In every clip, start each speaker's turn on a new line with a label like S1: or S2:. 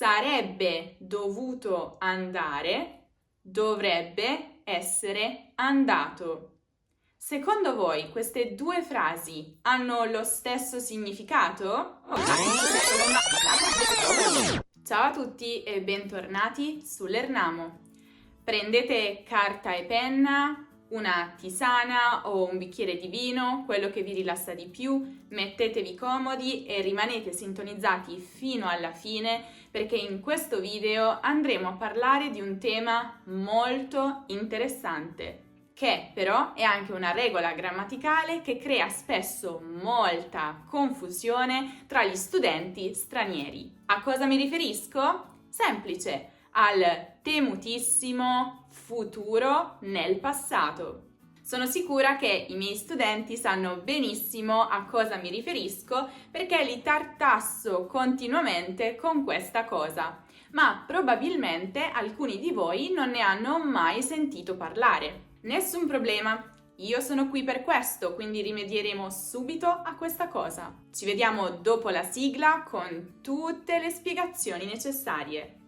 S1: sarebbe dovuto andare, dovrebbe essere andato. Secondo voi queste due frasi hanno lo stesso significato? Ciao a tutti e bentornati su Lernamo. Prendete carta e penna, una tisana o un bicchiere di vino, quello che vi rilassa di più, mettetevi comodi e rimanete sintonizzati fino alla fine perché in questo video andremo a parlare di un tema molto interessante, che però è anche una regola grammaticale che crea spesso molta confusione tra gli studenti stranieri. A cosa mi riferisco? Semplice, al temutissimo futuro nel passato. Sono sicura che i miei studenti sanno benissimo a cosa mi riferisco perché li tartasso continuamente con questa cosa, ma probabilmente alcuni di voi non ne hanno mai sentito parlare. Nessun problema, io sono qui per questo, quindi rimedieremo subito a questa cosa. Ci vediamo dopo la sigla con tutte le spiegazioni necessarie.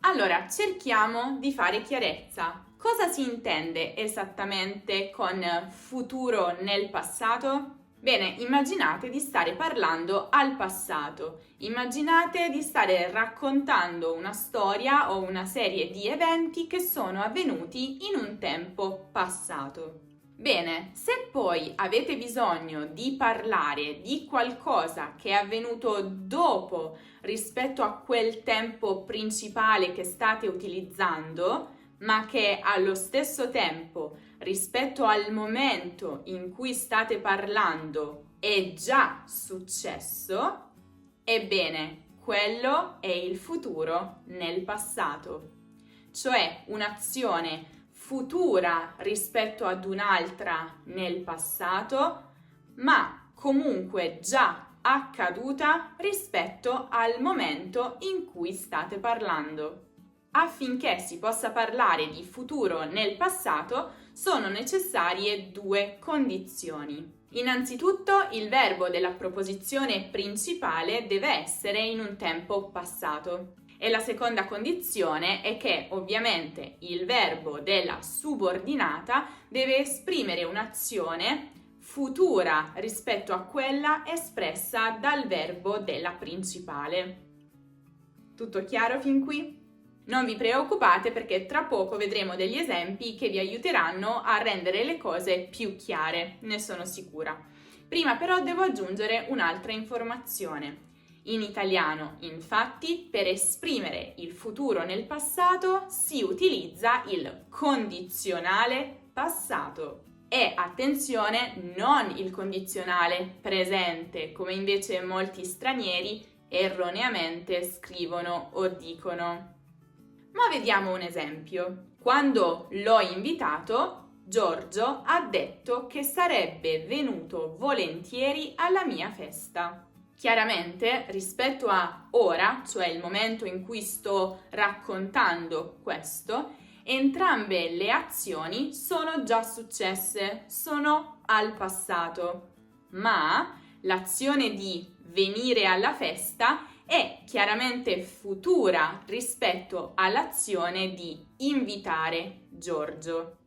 S1: Allora, cerchiamo di fare chiarezza. Cosa si intende esattamente con futuro nel passato? Bene, immaginate di stare parlando al passato. Immaginate di stare raccontando una storia o una serie di eventi che sono avvenuti in un tempo passato. Bene, se poi avete bisogno di parlare di qualcosa che è avvenuto dopo rispetto a quel tempo principale che state utilizzando, ma che allo stesso tempo rispetto al momento in cui state parlando è già successo, ebbene, quello è il futuro nel passato, cioè un'azione futura rispetto ad un'altra nel passato, ma comunque già accaduta rispetto al momento in cui state parlando. Affinché si possa parlare di futuro nel passato sono necessarie due condizioni. Innanzitutto il verbo della proposizione principale deve essere in un tempo passato. E la seconda condizione è che ovviamente il verbo della subordinata deve esprimere un'azione futura rispetto a quella espressa dal verbo della principale. Tutto chiaro fin qui? Non vi preoccupate perché tra poco vedremo degli esempi che vi aiuteranno a rendere le cose più chiare, ne sono sicura. Prima però devo aggiungere un'altra informazione. In italiano, infatti, per esprimere il futuro nel passato si utilizza il condizionale passato. E attenzione, non il condizionale presente, come invece molti stranieri erroneamente scrivono o dicono. Ma vediamo un esempio. Quando l'ho invitato, Giorgio ha detto che sarebbe venuto volentieri alla mia festa. Chiaramente, rispetto a ora, cioè il momento in cui sto raccontando questo, entrambe le azioni sono già successe, sono al passato, ma l'azione di venire alla festa è chiaramente futura rispetto all'azione di invitare Giorgio.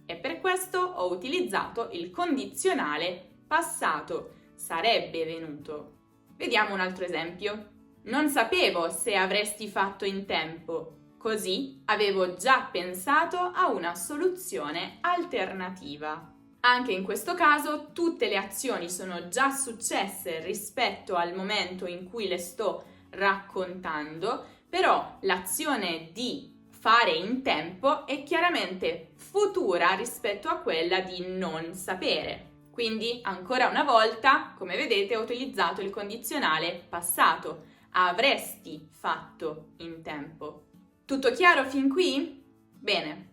S1: E per questo ho utilizzato il condizionale passato, sarebbe venuto. Vediamo un altro esempio. Non sapevo se avresti fatto in tempo, così avevo già pensato a una soluzione alternativa. Anche in questo caso tutte le azioni sono già successe rispetto al momento in cui le sto raccontando, però l'azione di fare in tempo è chiaramente futura rispetto a quella di non sapere. Quindi, ancora una volta, come vedete, ho utilizzato il condizionale passato. Avresti fatto in tempo. Tutto chiaro fin qui? Bene.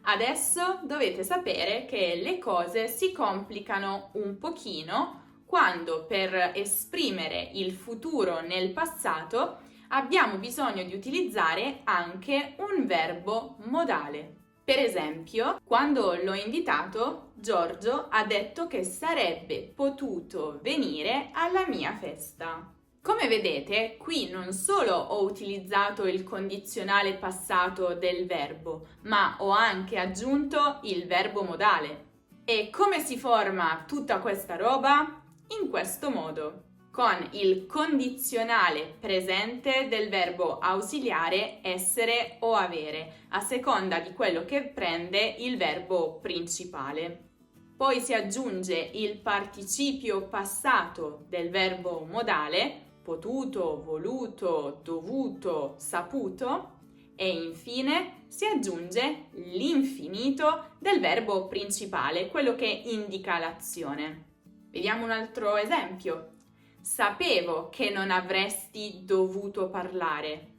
S1: Adesso dovete sapere che le cose si complicano un pochino quando per esprimere il futuro nel passato abbiamo bisogno di utilizzare anche un verbo modale. Per esempio, quando l'ho invitato, Giorgio ha detto che sarebbe potuto venire alla mia festa. Come vedete, qui non solo ho utilizzato il condizionale passato del verbo, ma ho anche aggiunto il verbo modale. E come si forma tutta questa roba? In questo modo, con il condizionale presente del verbo ausiliare essere o avere, a seconda di quello che prende il verbo principale. Poi si aggiunge il participio passato del verbo modale, potuto, voluto, dovuto, saputo, e infine si aggiunge l'infinito del verbo principale, quello che indica l'azione. Vediamo un altro esempio. Sapevo che non avresti dovuto parlare.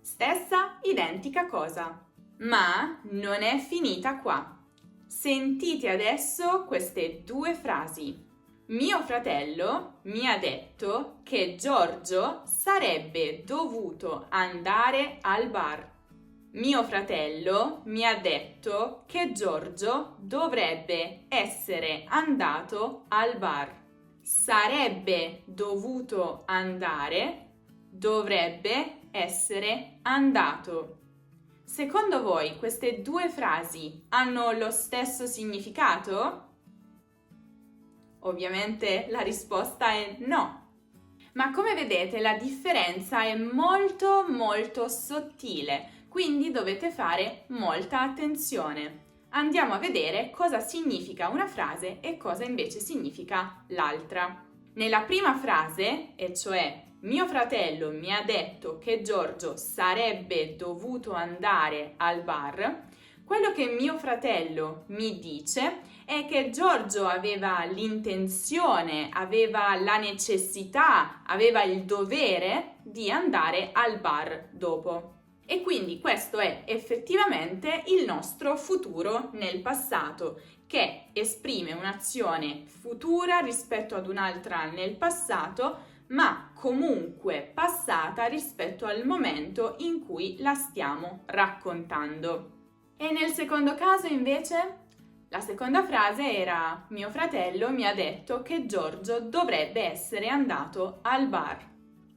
S1: Stessa identica cosa. Ma non è finita qua. Sentite adesso queste due frasi. Mio fratello mi ha detto che Giorgio sarebbe dovuto andare al bar. Mio fratello mi ha detto che Giorgio dovrebbe essere andato al bar. Sarebbe dovuto andare, dovrebbe essere andato. Secondo voi queste due frasi hanno lo stesso significato? Ovviamente la risposta è no. Ma come vedete la differenza è molto sottile, quindi dovete fare molta attenzione. Andiamo a vedere cosa significa una frase e cosa invece significa l'altra. Nella prima frase, e cioè mio fratello mi ha detto che Giorgio sarebbe dovuto andare al bar, quello che mio fratello mi dice è che Giorgio aveva l'intenzione, aveva la necessità, aveva il dovere di andare al bar dopo. E quindi questo è effettivamente il nostro futuro nel passato, che esprime un'azione futura rispetto ad un'altra nel passato, ma comunque passata rispetto al momento in cui la stiamo raccontando. E nel secondo caso invece? La seconda frase era mio fratello mi ha detto che Giorgio dovrebbe essere andato al bar.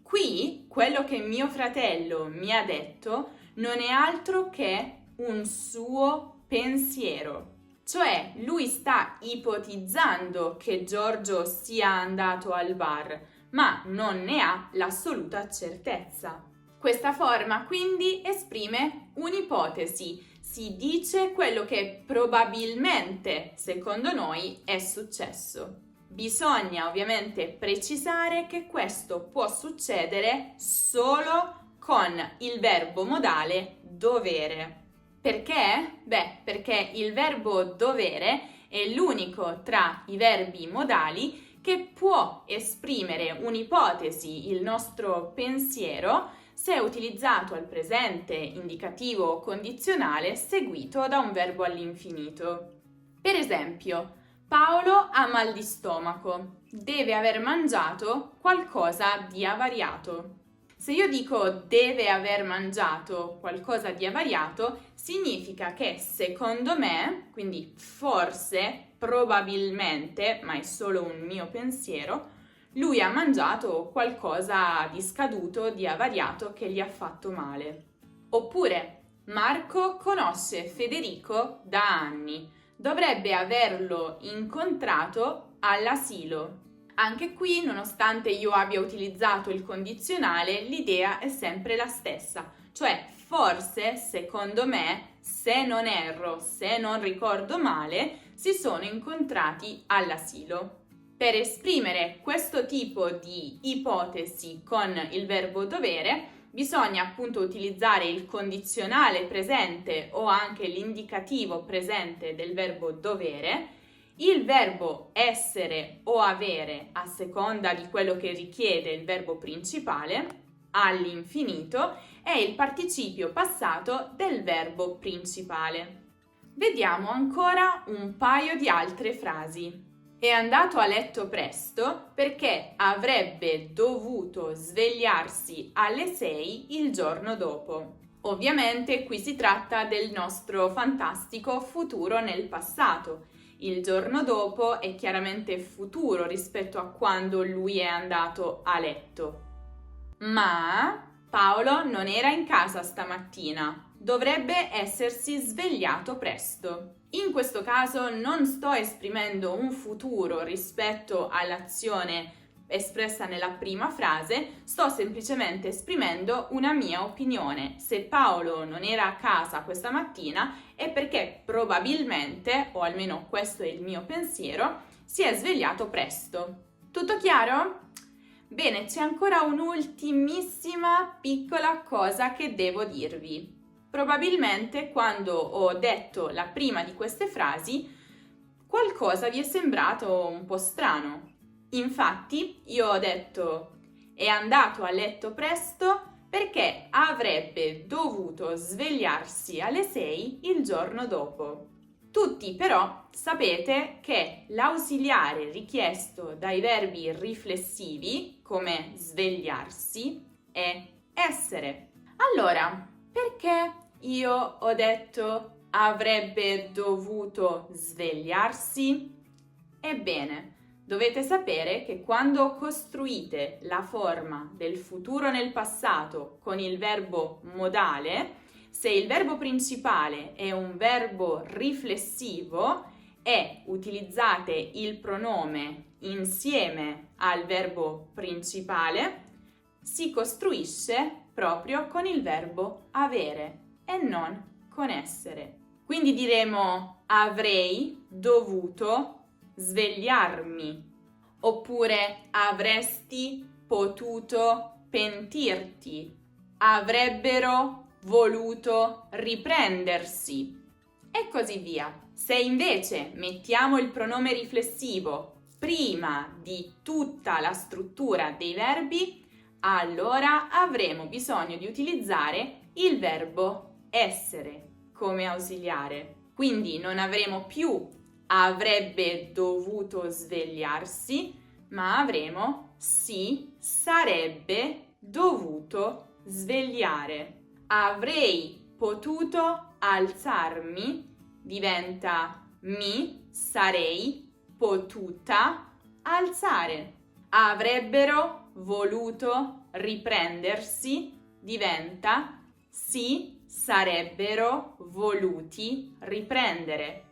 S1: Qui quello che mio fratello mi ha detto non è altro che un suo pensiero. Cioè lui sta ipotizzando che Giorgio sia andato al bar, ma non ne ha l'assoluta certezza. Questa forma quindi esprime un'ipotesi. Si dice quello che probabilmente, secondo noi, è successo. Bisogna ovviamente precisare che questo può succedere solo con il verbo modale dovere. Perché? Perché il verbo dovere è l'unico tra i verbi modali che può esprimere un'ipotesi, il nostro pensiero, se è utilizzato al presente indicativo o condizionale seguito da un verbo all'infinito. Per esempio, Paolo ha mal di stomaco, deve aver mangiato qualcosa di avariato. Se io dico deve aver mangiato qualcosa di avariato, significa che secondo me, quindi forse, probabilmente, ma è solo un mio pensiero, lui ha mangiato qualcosa di scaduto, di avariato che gli ha fatto male. Oppure, Marco conosce Federico da anni, dovrebbe averlo incontrato all'asilo. Anche qui, nonostante io abbia utilizzato il condizionale, l'idea è sempre la stessa, cioè forse, secondo me, se non erro, se non ricordo male, si sono incontrati all'asilo. Per esprimere questo tipo di ipotesi con il verbo dovere, bisogna appunto utilizzare il condizionale presente o anche l'indicativo presente del verbo dovere, il verbo essere o avere a seconda di quello che richiede il verbo principale all'infinito e il participio passato del verbo principale. Vediamo ancora un paio di altre frasi. È andato a letto presto perché avrebbe dovuto svegliarsi alle 6 il giorno dopo. Ovviamente qui si tratta del nostro fantastico futuro nel passato. Il giorno dopo è chiaramente futuro rispetto a quando lui è andato a letto. Ma Paolo non era in casa stamattina, dovrebbe essersi svegliato presto. In questo caso non sto esprimendo un futuro rispetto all'azione espressa nella prima frase, sto semplicemente esprimendo una mia opinione. Se Paolo non era a casa questa mattina è perché probabilmente, o almeno questo è il mio pensiero, si è svegliato presto. Tutto chiaro? Bene, c'è ancora un'ultimissima piccola cosa che devo dirvi. Probabilmente quando ho detto la prima di queste frasi, qualcosa vi è sembrato un po' strano. Infatti, io ho detto è andato a letto presto perché avrebbe dovuto svegliarsi alle 6 il giorno dopo. Tutti però sapete che l'ausiliare richiesto dai verbi riflessivi, come svegliarsi, è essere. Allora, perché io ho detto avrebbe dovuto svegliarsi? Ebbene, dovete sapere che quando costruite la forma del futuro nel passato con il verbo modale, se il verbo principale è un verbo riflessivo e utilizzate il pronome insieme al verbo principale, si costruisce proprio con il verbo avere e non con essere. Quindi diremo avrei dovuto svegliarmi, oppure avresti potuto pentirti, avrebbero voluto riprendersi e così via. Se invece mettiamo il pronome riflessivo prima di tutta la struttura dei verbi, allora avremo bisogno di utilizzare il verbo essere come ausiliare. Quindi non avremo più avrebbe dovuto svegliarsi, ma avremo si sarebbe dovuto svegliare. Avrei potuto alzarmi diventa mi sarei potuta alzare. Avrebbero voluto riprendersi diventa si sarebbero voluti riprendere.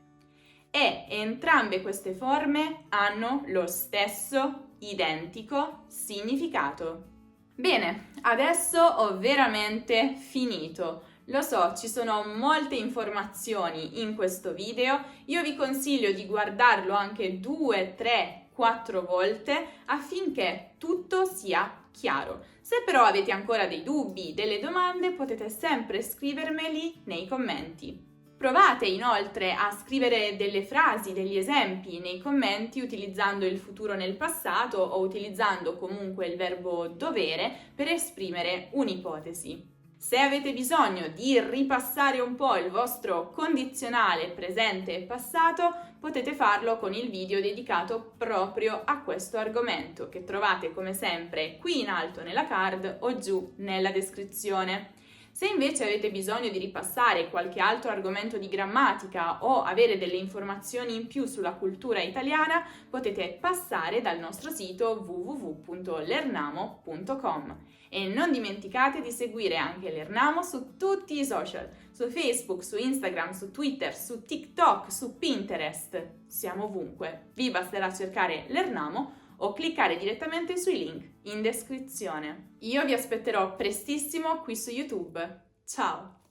S1: E entrambe queste forme hanno lo stesso identico significato. Bene, adesso ho veramente finito. Lo so, ci sono molte informazioni in questo video, io vi consiglio di guardarlo anche 2, 3, 4 volte affinché tutto sia chiaro. Se però avete ancora dei dubbi, delle domande, potete sempre scrivermeli nei commenti. Provate inoltre a scrivere delle frasi, degli esempi nei commenti utilizzando il futuro nel passato o utilizzando comunque il verbo dovere per esprimere un'ipotesi. Se avete bisogno di ripassare un po' il vostro condizionale presente e passato, potete farlo con il video dedicato proprio a questo argomento che trovate come sempre qui in alto nella card o giù nella descrizione. Se invece avete bisogno di ripassare qualche altro argomento di grammatica o avere delle informazioni in più sulla cultura italiana, potete passare dal nostro sito www.lernamo.com. E non dimenticate di seguire anche Lernamo su tutti i social, su Facebook, su Instagram, su Twitter, su TikTok, su Pinterest. Siamo ovunque. Vi basterà cercare Lernamo o cliccare direttamente sui link in descrizione. Io vi aspetterò prestissimo qui su YouTube. Ciao!